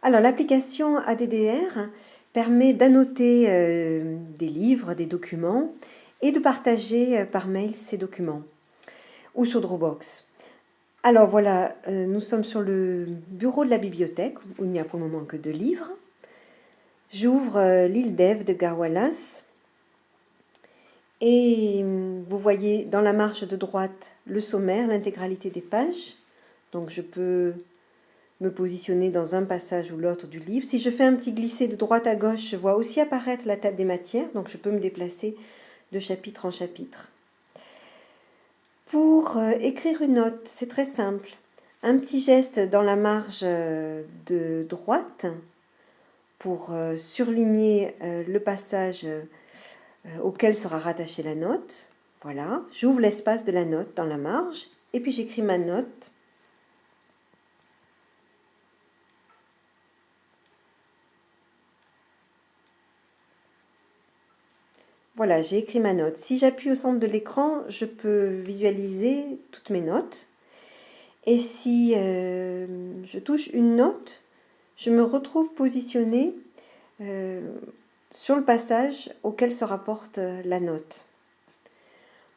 Alors, l'application ADDR permet d'annoter des livres, des documents et de partager par mail ces documents ou sur Dropbox. Alors voilà, nous sommes sur le bureau de la bibliothèque où il n'y a pour le moment que 2 livres. J'ouvre l'île d'Ève de Garwalas et vous voyez dans la marge de droite le sommaire, l'intégralité des pages. Donc je peux me positionner dans un passage ou l'autre du livre. Si je fais un petit glisser de droite à gauche, je vois aussi apparaître la table des matières, donc je peux me déplacer de chapitre en chapitre. Pour écrire une note, c'est très simple. Un petit geste dans la marge de droite pour surligner le passage auquel sera rattachée la note. Voilà, j'ouvre l'espace de la note dans la marge et puis j'écris ma note. Voilà, j'ai écrit ma note. Si j'appuie au centre de l'écran, je peux visualiser toutes mes notes. Et si je touche une note, je me retrouve positionnée sur le passage auquel se rapporte la note.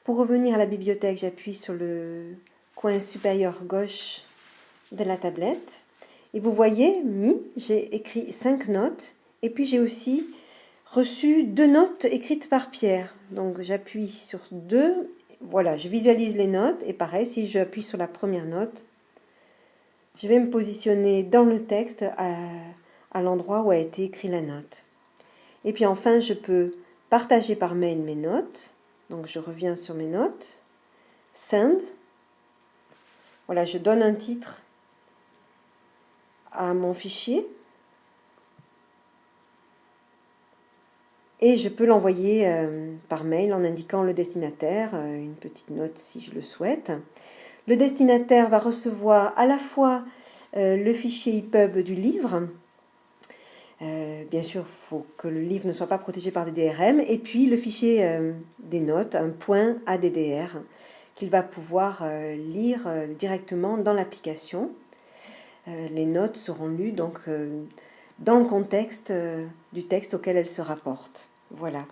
Pour revenir à la bibliothèque, j'appuie sur le coin supérieur gauche de la tablette. Et vous voyez, j'ai écrit 5 notes. Et puis j'ai aussi reçu 2 notes écrites par Pierre. Donc j'appuie sur 2. Voilà, je visualise les notes. Et pareil, si j'appuie sur la première note, je vais me positionner dans le texte à l'endroit où a été écrite la note. Et puis enfin, je peux partager par mail mes notes. Donc je reviens sur mes notes. Send. Voilà, je donne un titre à mon fichier. Et je peux l'envoyer par mail en indiquant le destinataire, une petite note si je le souhaite. Le destinataire va recevoir à la fois le fichier EPUB du livre. Bien sûr, il faut que le livre ne soit pas protégé par des DRM. Et puis le fichier des notes, un point ADDR, qu'il va pouvoir lire directement dans l'application. Les notes seront lues donc dans le contexte du texte auquel elles se rapportent. Voilà.